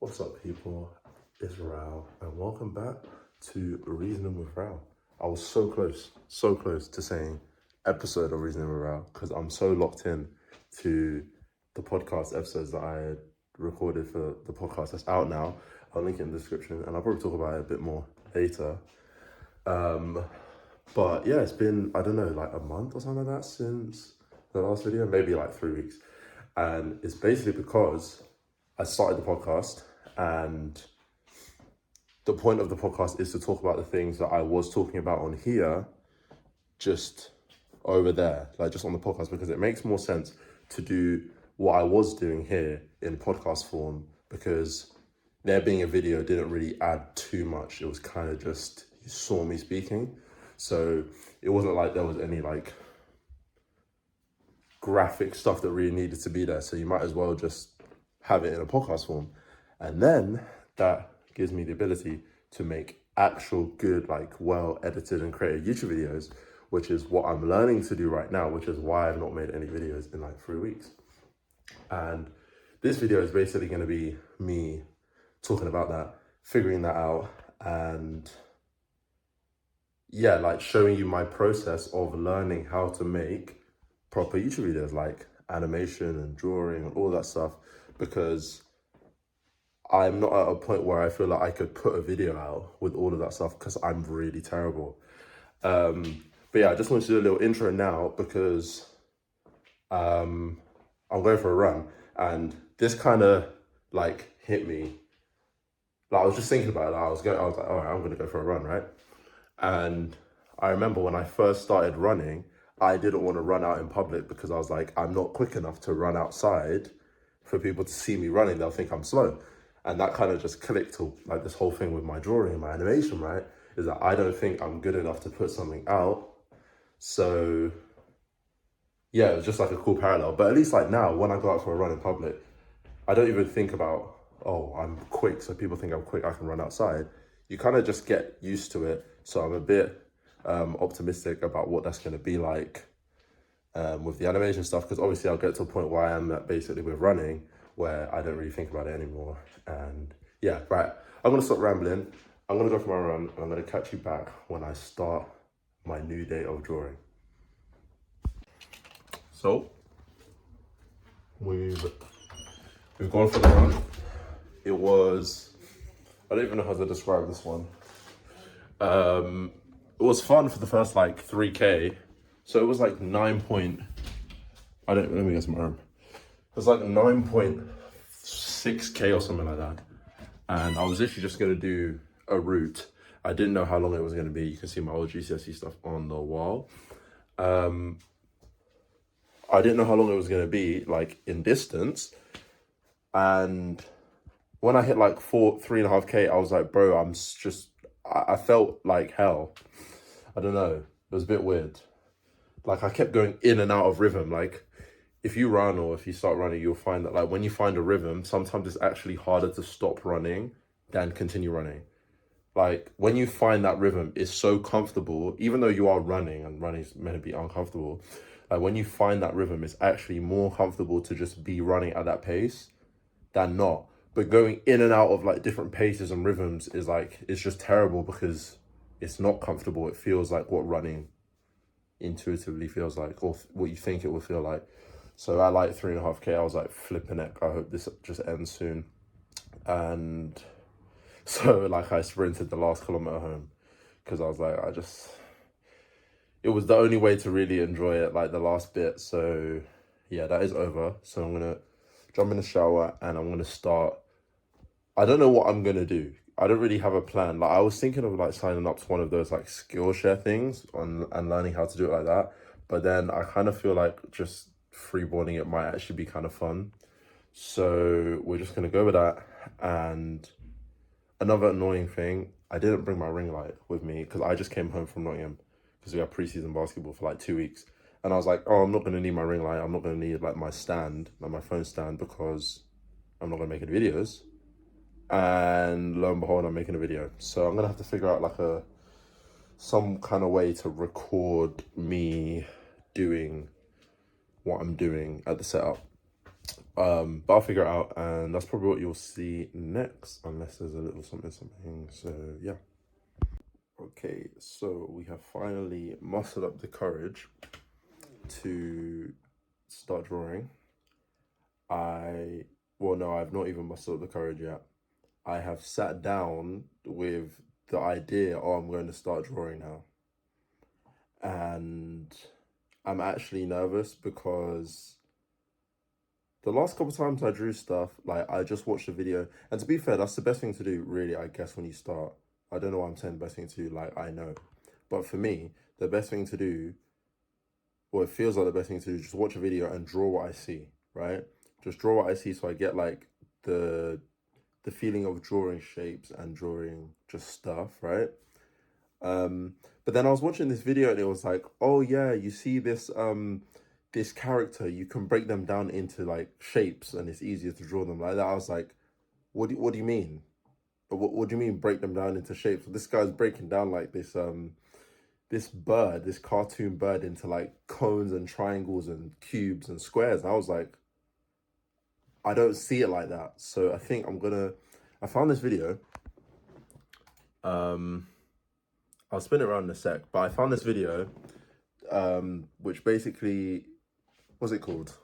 What's up, people? It's Rao, and welcome back to Reasoning with Rao. I was so close to saying episode of Reasoning with Rao because I'm so locked in to the podcast episodes that I had recorded for the podcast that's out now. I'll link it in the description, and I'll probably talk about it a bit more later. But yeah, it's been, I don't know, like a month or something like that since the last video, maybe like 3 weeks. And it's basically because I started the podcast, and the point of the podcast is to talk about the things that I was talking about on here, just over there, like just on the podcast, because it makes more sense to do what I was doing here in podcast form, because there being a video didn't really add too much. It was kind of just, you saw me speaking. So it wasn't like there was any like graphic stuff that really needed to be there. So you might as well just have it in a podcast form. And then that gives me the ability to make actual good, like well edited and created YouTube videos, which is what I'm learning to do right now, which is why I've not made any videos in like 3 weeks. And this video is basically going to be me talking about that, figuring that out, and yeah, like showing you my process of learning how to make proper YouTube videos, like animation and drawing and all that stuff, because I'm not at a point where I feel like I could put a video out with all of that stuff because I'm really terrible. But yeah, I just wanted to do a little intro now because I'm going for a run, and this kind of like hit me. Like I was just thinking about it. I was like, all right, I'm gonna go for a run, right? And I remember when I first started running, I didn't want to run out in public because I was like, I'm not quick enough to run outside for people to see me running. They'll think I'm slow. And that kind of just clicked to like this whole thing with my drawing and my animation, right? Is that I don't think I'm good enough to put something out. So yeah, it was just like a cool parallel. But at least like now, when I go out for a run in public, I don't even think about, oh, I'm quick, so people think I'm quick, I can run outside. You kind of just get used to it. So I'm a bit optimistic about what that's going to be like with the animation stuff, because obviously I'll get to a point where I am at basically with running, where I don't really think about it anymore. And yeah, right, I'm going to stop rambling. I'm going to go for my run, and I'm going to catch you back when I start my new day of drawing. So, we've gone for the run. It was, I don't even know how to describe this one. It was fun for the first like 3K. So it was like let me guess my arm. It was like 9.6K or something like that. And I was literally just gonna do a route. I didn't know how long it was gonna be. You can see my old GCSE stuff on the wall. I didn't know how long it was gonna be, like in distance. And when I hit like 3.5K, I was like, bro, I felt like hell. I don't know. It was a bit weird. Like I kept going in and out of rhythm. Like if you run or if you start running, you'll find that like when you find a rhythm, sometimes it's actually harder to stop running than continue running. Like when you find that rhythm, it's so comfortable, even though you are running and running is meant to be uncomfortable. Like when you find that rhythm, it's actually more comfortable to just be running at that pace than not. But going in and out of like different paces and rhythms is like, it's just terrible because it's not comfortable. It feels like what running intuitively feels like, or what you think it will feel like. So at like 3.5K, I was like flipping it. I hope this just ends soon. And so like I sprinted the last kilometer home because I was like, it was the only way to really enjoy it, like the last bit. So yeah, that is over. So I'm gonna jump in the shower and I'm gonna start. I don't know what I'm gonna do. I don't really have a plan. Like I was thinking of like signing up to one of those like Skillshare things and learning how to do it like that. But then I kind of feel like just freeboarding it might actually be kind of fun. So we're just gonna go with that. And another annoying thing, I didn't bring my ring light with me because I just came home from Nottingham because we had preseason basketball for like 2 weeks. And I was like, oh, I'm not gonna need my ring light. I'm not gonna need like my stand, like my phone stand, because I'm not gonna make any videos. And lo and behold, I'm making a video. So I'm gonna have to figure out like some kind of way to record me doing what I'm doing at the setup. But I'll figure it out, and that's probably what you'll see next, unless there's a little something. So yeah. Okay, so we have finally mustered up the courage to start drawing. Well, no, I've not even mustered up the courage yet. I have sat down with the idea, oh, I'm going to start drawing now. And I'm actually nervous because the last couple times I drew stuff, like I just watched a video. And to be fair, that's the best thing to do, really, I guess, when you start. I don't know why I'm saying the best thing to do, like I know. But for me, the best thing to do, or it feels like the best thing to do, is just watch a video and draw what I see, right? Just draw what I see so I get like the feeling of drawing shapes and drawing just stuff, right? But then I was watching this video and it was like, oh yeah, you see this this character, you can break them down into like shapes and it's easier to draw them like that. I was like, what do you mean? What do you mean break them down into shapes? This guy's breaking down like this cartoon bird into like cones and triangles and cubes and squares. And I was like, I don't see it like that. So I think I found this video. I'll spin it around in a sec, but I found this video, which basically, what's it called?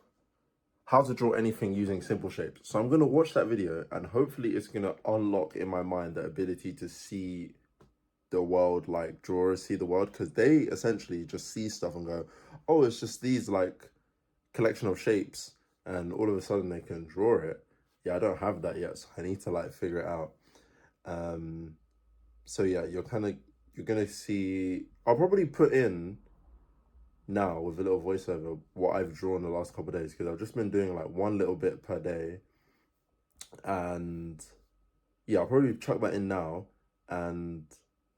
How to draw anything using simple shapes. So I'm gonna watch that video and hopefully it's gonna unlock in my mind the ability to see the world like drawers see the world, because they essentially just see stuff and go, oh, it's just these like collection of shapes, and all of a sudden they can draw it. Yeah, I don't have that yet, so I need to like figure it out. So yeah, you're gonna see, I'll probably put in now with a little voiceover what I've drawn the last couple of days, because I've just been doing like one little bit per day. And yeah, I'll probably chuck that in now, and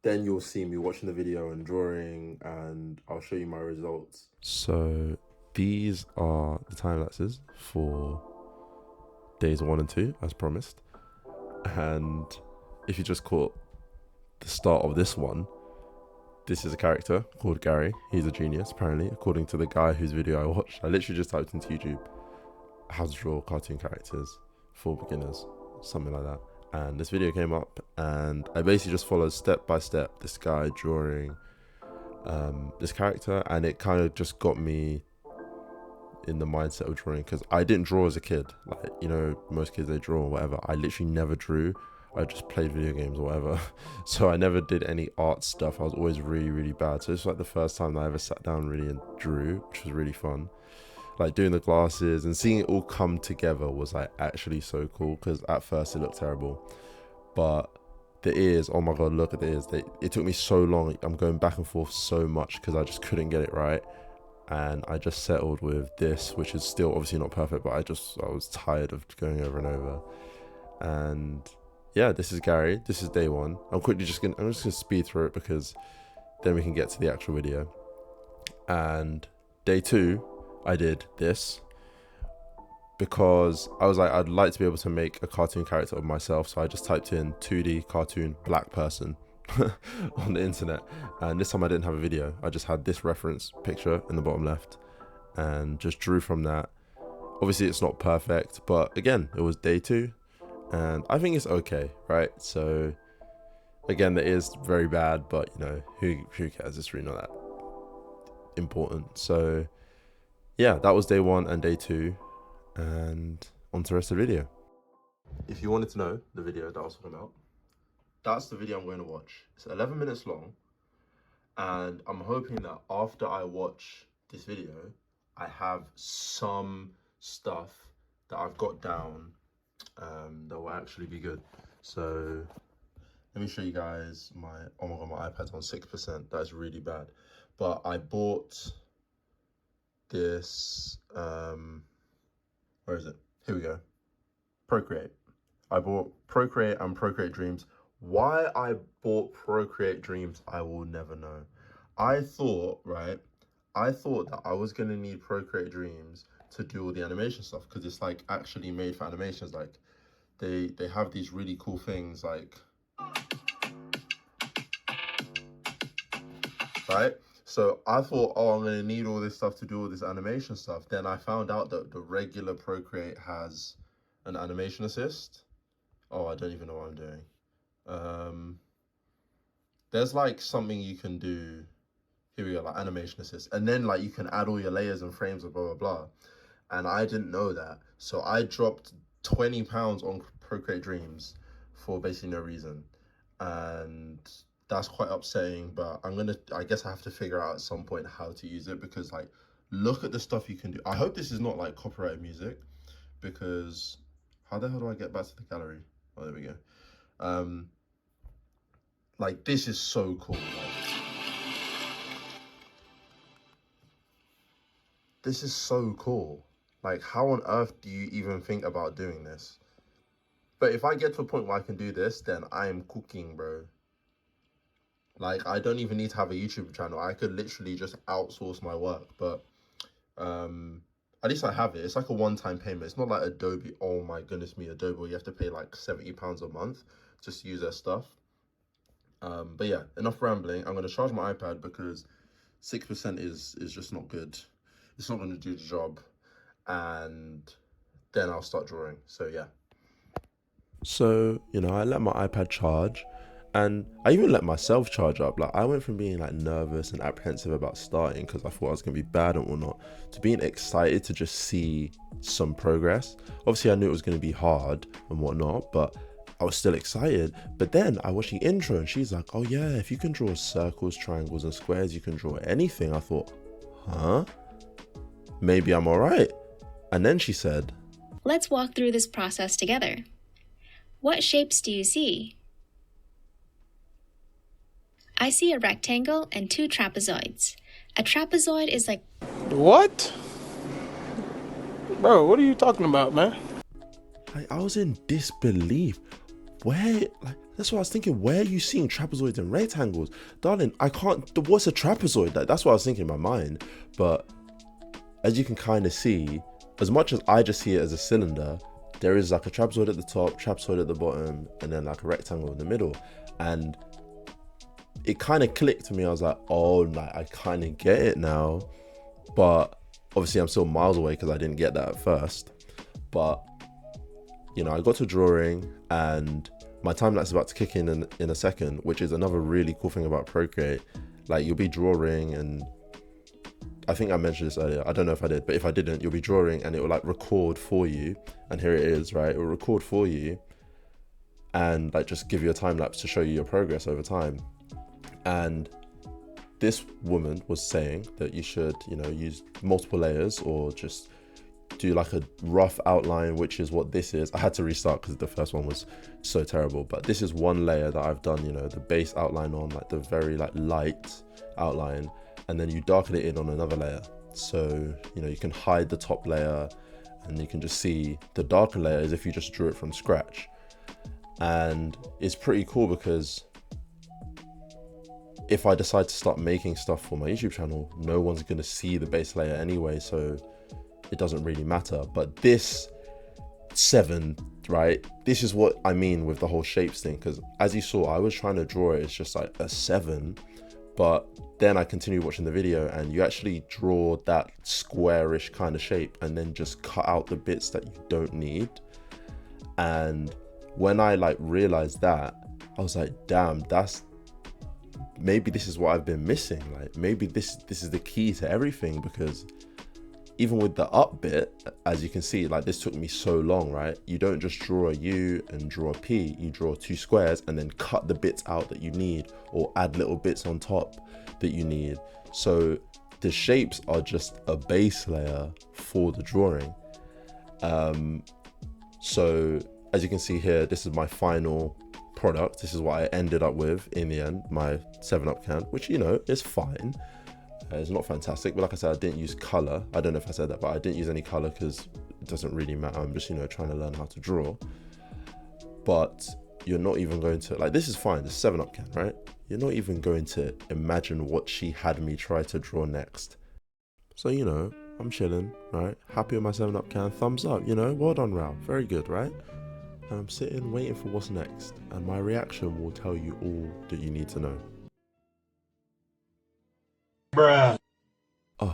then you'll see me watching the video and drawing, and I'll show you my results. So these are the time lapses for days 1 and 2, as promised. And if you just caught the start of this one, this is a character called Gary. He's a genius, apparently, according to the guy whose video I watched. I literally just typed into YouTube how to draw cartoon characters for beginners, something like that. And this video came up, and I basically just followed step by step this guy drawing this character, and it kind of just got me in the mindset of drawing, because I didn't draw as a kid. Like, you know, most kids, they draw or whatever. I literally never drew. I just played video games or whatever. So I never did any art stuff. I was always really, really bad. So it's like the first time that I ever sat down really and drew, which was really fun. Like doing the glasses and seeing it all come together was like actually so cool, because at first it looked terrible. But the ears, oh my god, look at the ears. It took me so long. I'm going back and forth so much because I just couldn't get it right. And I just settled with this, which is still obviously not perfect, but I was tired of going over and over. And yeah, this is Gary. This is day 1. I'm just gonna speed through it because then we can get to the actual video. And day 2, I did this because I was like, I'd like to be able to make a cartoon character of myself. So I just typed in 2D cartoon black person on the internet, and this time I didn't have a video. I just had this reference picture in the bottom left and just drew from that. Obviously it's not perfect, but again, it was day 2 and I think it's okay, right? So again, that is very bad, but you know, who cares? It's really not that important. So yeah, that was day 1 and day 2, and on to the rest of the video. If you wanted to know the video that I was talking about, that's the video I'm going to watch. It's 11 minutes long, and I'm hoping that after I watch this video, I have some stuff that I've got down that will actually be good. So let me show you guys oh my god, my iPad's on 6%. That is really bad. But I bought this, where is it? Here we go. Procreate. I bought Procreate and Procreate Dreams. Why I bought Procreate Dreams, I will never know. I thought that I was going to need Procreate Dreams to do all the animation stuff, because it's like actually made for animations. Like they have these really cool things, like, right? So I thought, oh, I'm going to need all this stuff to do all this animation stuff. Then I found out that the regular Procreate has an animation assist. Oh, I don't even know what I'm doing. There's like something you can do. Here we go, like animation assist. And then like you can add all your layers and frames and blah, blah, blah. And I didn't know that. So I dropped £20 on Procreate Dreams for basically no reason. And that's quite upsetting, but I guess I have to figure out at some point how to use it, because like, look at the stuff you can do. I hope this is not like copyrighted music, because how the hell do I get back to the gallery? Oh, there we go. Like, this is so cool. Like, this is so cool. Like, how on earth do you even think about doing this? But if I get to a point where I can do this, then I am cooking, bro. Like, I don't even need to have a YouTube channel. I could literally just outsource my work. But at least I have it. It's like a one-time payment. It's not like Adobe. Oh my goodness me, Adobe, where you have to pay like £70 a month just to use their stuff. But yeah, enough rambling. I'm going to charge my iPad because 6% is just not good. It's not going to do the job. And then I'll start drawing. So yeah. So, you know, I let my iPad charge, and I even let myself charge up. Like, I went from being like nervous and apprehensive about starting because I thought I was going to be bad and whatnot, to being excited to just see some progress. Obviously, I knew it was going to be hard and whatnot, but I was still excited. But then I watched the intro and she's like, oh yeah, if you can draw circles, triangles and squares, you can draw anything. I thought, huh? Maybe I'm all right. And then she said, let's walk through this process together. What shapes do you see? I see a rectangle and 2 trapezoids. A trapezoid is like... What? Bro, what are you talking about, man? I was in disbelief. Where, like, that's what I was thinking. Where are you seeing trapezoids and rectangles? Darling, I can't, what's a trapezoid? Like, that's what I was thinking in my mind. But as you can kind of see, as much as I just see it as a cylinder, there is like a trapezoid at the top, trapezoid at the bottom, and then like a rectangle in the middle. And it kind of clicked to me. I was like, oh, like, I kind of get it now. But obviously I'm still miles away because I didn't get that at first. But, you know, I got to drawing, and my time lapse is about to kick in a second, which is another really cool thing about Procreate. Like, you'll be drawing, and I think I mentioned this earlier. I don't know if I did, but if I didn't, you'll be drawing and it will like record for you. And here it is, right? It will record for you and like just give you a time lapse to show you your progress over time. And this woman was saying that you should, you know, use multiple layers or just do like a rough outline, which is what this is. I had to restart because the first one was so terrible, but this is one layer that I've done, you know, the base outline on, like the very like light outline, and then you darken it in on another layer. So, you know, you can hide the top layer and you can just see the darker layer as if you just drew it from scratch. And it's pretty cool because if I decide to start making stuff for my YouTube channel, no one's going to see the base layer anyway, so it doesn't really matter. But this 7, right, this is what I mean with the whole shapes thing, because as you saw, I was trying to draw it, it's just like a 7, but then I continued watching the video and you actually draw that squarish kind of shape and then just cut out the bits that you don't need. And when I like realized that, I was like, damn, maybe this is what I've been missing. Like, maybe this is the key to everything, because even with the up bit, as you can see, like this took me so long, right? You don't just draw a U and draw a P, you draw 2 squares and then cut the bits out that you need or add little bits on top that you need. So the shapes are just a base layer for the drawing. So as you can see here, this is my final product. This is what I ended up with in the end, my 7-Up can, which, you know, is fine. It's not fantastic, but like I said, I didn't use color. I don't know if I said that, but I didn't use any color because it doesn't really matter. I'm just, you know, trying to learn how to draw. But you're not even going to, like, this is fine, the 7-Up can, right? You're not even going to imagine what she had me try to draw next. So, you know, I'm chilling, right? Happy with my 7-Up can, thumbs up, you know, well done, Ral, very good, right? And I'm sitting waiting for what's next, and my reaction will tell you all that you need to know. A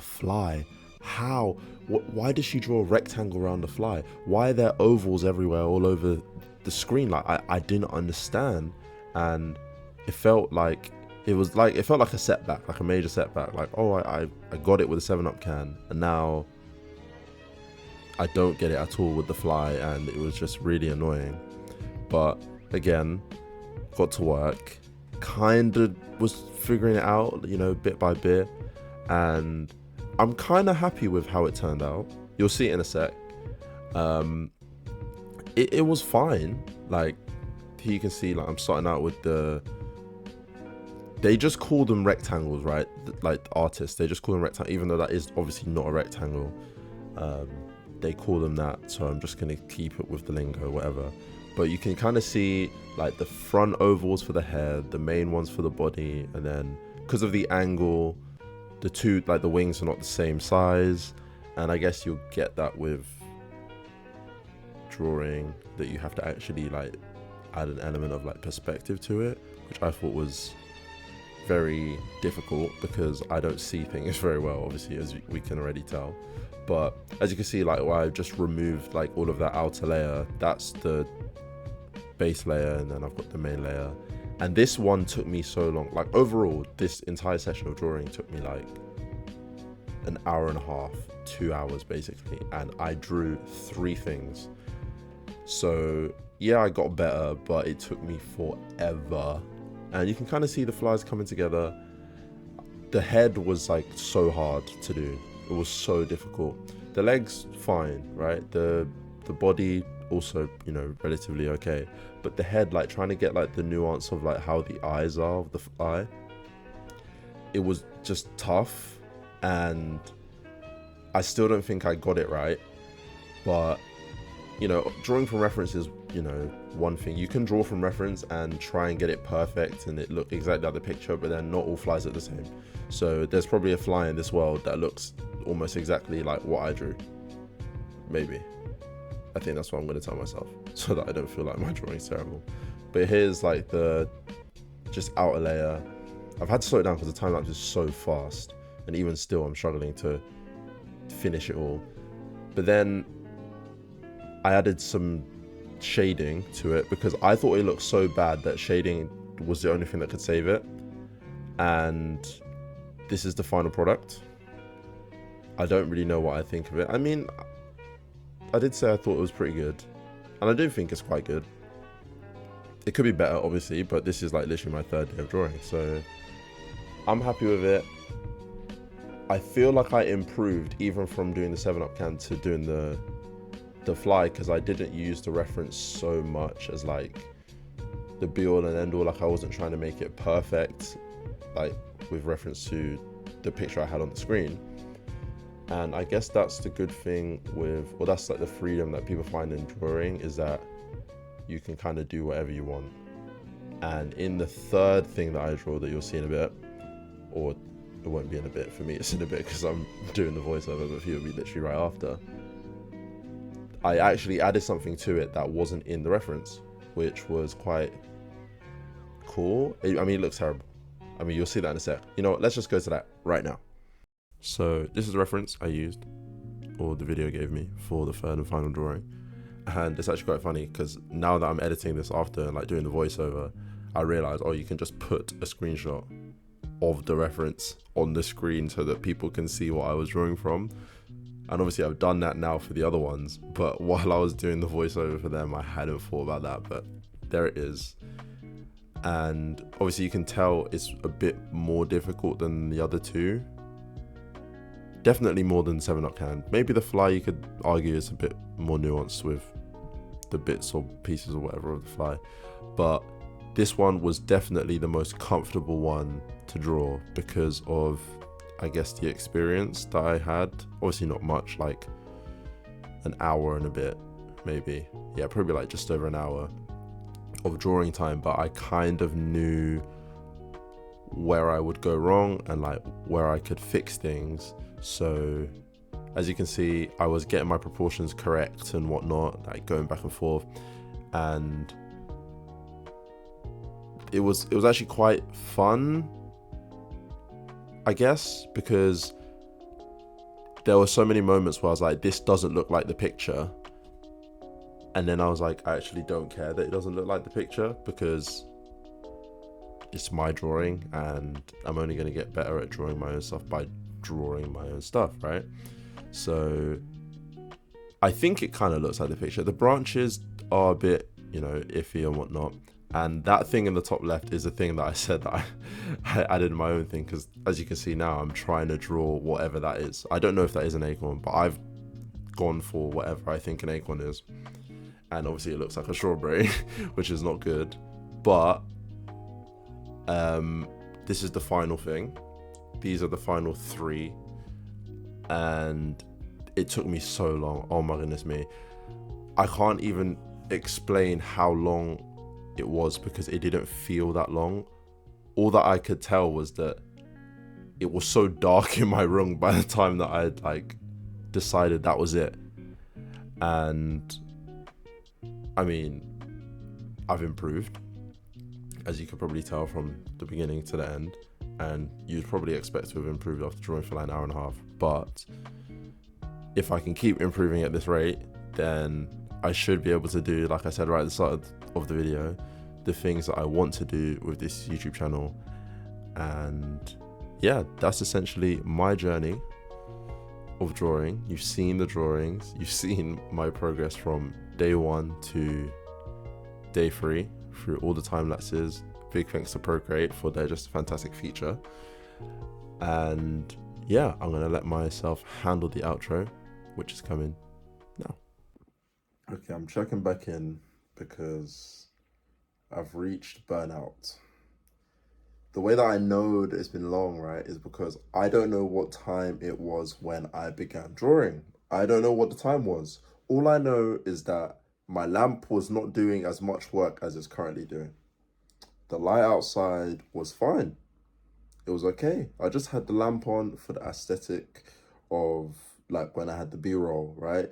fly? How? Why did she draw a rectangle around the fly? Why are there ovals everywhere all over the screen? Like, I didn't understand. And it felt like it felt like a setback, like a major setback. Like, oh, I got it with a 7-Up can, and now I don't get it at all with the fly, and it was just really annoying. But again, got to work, kind of was figuring it out, you know, bit by bit, and I'm kind of happy with how it turned out. You'll see it in a sec. It was fine. Like, here you can see, like, I'm starting out with they just call them rectangles, right? Like, the artists, they just call them rectangles, even though that is obviously not a rectangle. They call them that, so I'm just gonna keep it with the lingo, whatever. But you can kind of see, like, the front ovals for the head, the main ones for the body, and then because of the angle, the two, like, the wings are not the same size. And I guess you'll get that with drawing, that you have to actually, like, add an element of, like, perspective to it, which I thought was very difficult because I don't see things very well, obviously, as we can already tell. But as you can see, like, where I've just removed, like, all of that outer layer, that's the base layer, and then I've got the main layer. And this one took me so long. Like, overall, this entire session of drawing took me like an hour and a half, 2 hours basically, and I drew 3 things. So yeah, I got better, but it took me forever. And you can kind of see the flies coming together. The head was, like, so hard to do. It was so difficult. The legs, fine, right? The body also, you know, relatively okay. But the head, like, trying to get, like, the nuance of, like, how the eyes are of the fly, it was just tough. And I still don't think I got it right. But, you know, drawing from reference is, you know, one thing. You can draw from reference and try and get it perfect and it look exactly like the picture, but then not all flies are the same. So there's probably a fly in this world that looks almost exactly like what I drew. Maybe. I think that's what I'm going to tell myself, so that I don't feel like my drawing's terrible. But here's, like, the just outer layer. I've had to slow it down because the time lapse is so fast, and even still I'm struggling to finish it all. But then I added some shading to it because I thought it looked so bad that shading was the only thing that could save it. And this is the final product. I don't really know what I think of it. I mean, I did say I thought it was pretty good, and I do think it's quite good. It could be better, obviously, but this is, like, literally my 3rd day of drawing, so I'm happy with it. I feel like I improved even from doing the 7-Up can to doing the fly, because I didn't use the reference so much as, like, the be-all and end-all. Like, I wasn't trying to make it perfect, like, with reference to the picture I had on the screen. And I guess that's the good thing with, or that's, like, the freedom that people find in drawing, is that you can kind of do whatever you want. And in the 3rd thing that I draw that you'll see in a bit, or it won't be in a bit, for me it's in a bit because I'm doing the voiceover, but for you it'll be literally right after, I actually added something to it that wasn't in the reference, which was quite cool. I mean, it looks terrible. I mean, you'll see that in a sec. You know what, let's just go to that right now. So this is the reference I used, or the video gave me, for the 3rd and final drawing. And it's actually quite funny because now that I'm editing this after, like, doing the voiceover, I realized, oh, you can just put a screenshot of the reference on the screen so that people can see what I was drawing from. And obviously I've done that now for the other ones, but while I was doing the voiceover for them, I hadn't thought about that, but there it is. And obviously you can tell it's a bit more difficult than the other 2. Definitely more than 7-Up can. Maybe the fly, you could argue, is a bit more nuanced with the bits or pieces or whatever of the fly. But this one was definitely the most comfortable one to draw because of, I guess, the experience that I had. Obviously not much, like an hour and a bit, maybe. Yeah, probably like just over an hour of drawing time, but I kind of knew where I would go wrong and, like, where I could fix things. So as you can see, I was getting my proportions correct and whatnot, like going back and forth, and it was actually quite fun I guess because there were so many moments where I was like, this doesn't look like the picture. And then I was like, I actually don't care that it doesn't look like the picture because it's my drawing and I'm only going to get better at drawing my own stuff by drawing my own stuff, right? So I think it kind of looks like the picture. The branches are a bit, iffy and whatnot. And that thing in the top left is the thing that I said that I added my own thing, because as you can see now, I'm trying to draw whatever that is. I don't know if that is an acorn, but I've gone for whatever I think an acorn is. And obviously it looks like a strawberry, which is not good. But this is the final thing. These are the final 3. And it took me so long. Oh my goodness me. I can't even explain how long it was because it didn't feel that long. All that I could tell was that it was so dark in my room by the time that I had decided that was it. And I mean, I've improved, as you could probably tell from the beginning to the end, and you'd probably expect to have improved after drawing for like an hour and a half. But if I can keep improving at this rate, then I should be able to do, like I said right at the start of the video, the things that I want to do with this YouTube channel. And yeah, that's essentially my journey of drawing. You've seen the drawings, you've seen my progress from day 1 to day 3 through all the time lapses. Big thanks to Procreate for their just a fantastic feature. And yeah, I'm gonna let myself handle the outro, which is coming now. Okay, I'm checking back in because I've reached burnout. The way that I know that it's been long, right, is because I don't know what time it was when I began drawing. I don't know what the time was. All I know is that my lamp was not doing as much work as it's currently doing. The light outside was fine. It was okay. I just had the lamp on for the aesthetic of like when I had the B-roll, right?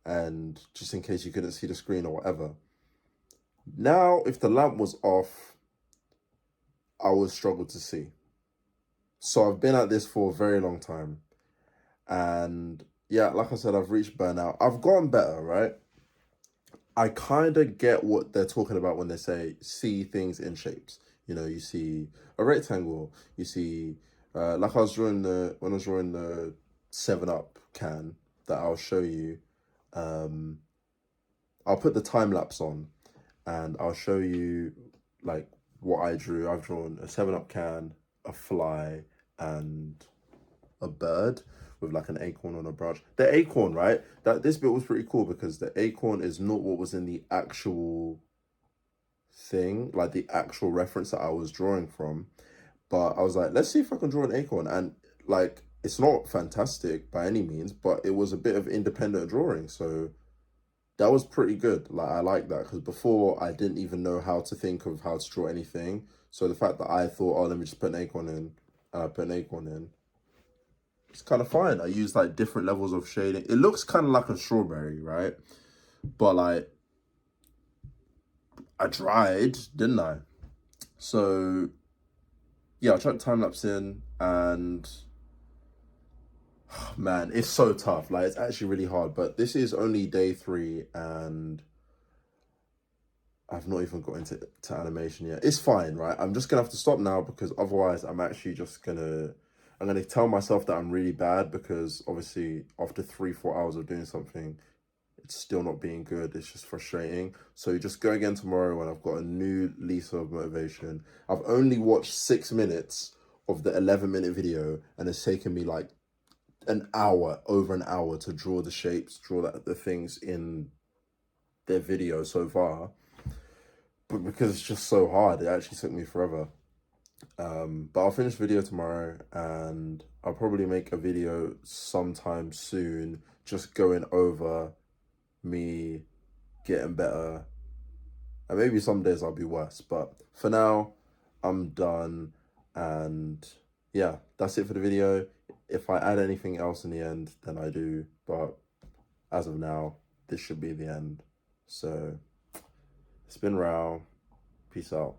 And just in case you couldn't see the screen or whatever. Now, if the lamp was off, I would struggle to see. So I've been at this for a very long time. And yeah, like I said, I've reached burnout. I've gotten better, right? I kind of get what they're talking about when they say see things in shapes. You see a rectangle, you see, like when I was drawing the 7-Up can that I'll show you, I'll put the time lapse on and I'll show you like what I drew. I've drawn a 7-Up can, a fly, and a bird with like an acorn on a branch. The acorn, right? This bit was pretty cool because the acorn is not what was in the actual thing, like the actual reference that I was drawing from. But I was like, let's see if I can draw an acorn. And like, it's not fantastic by any means, but it was a bit of independent drawing. So that was pretty good. Like, I like that because before I didn't even know how to think of how to draw anything. So the fact that I thought, oh, let me just put an acorn in, and I put an acorn in, it's kind of fine. I used like different levels of shading. It looks kind of like a strawberry, right? But like, I tried, didn't I? So yeah, I tried time lapse in, and man, it's so tough. Like, it's actually really hard. But this is only day 3, and I've not even got into animation yet. It's fine, right? I'm just gonna have to stop now because otherwise I'm actually just gonna tell myself that I'm really bad, because obviously after 3-4 hours of doing something, it's still not being good. It's just frustrating. So just go again tomorrow when I've got a new lease of motivation. I've only watched 6 minutes of the 11-minute video, and it's taken me like over an hour to draw the shapes, draw the things in their video so far. But because it's just so hard, it actually took me forever. But I'll finish the video tomorrow, and I'll probably make a video sometime soon just going over me getting better, and maybe some days I'll be worse, but for now I'm done. And yeah, that's it for the video. If I add anything else in the end, then I do, but as of now, this should be the end. So it's been Rao. Peace out.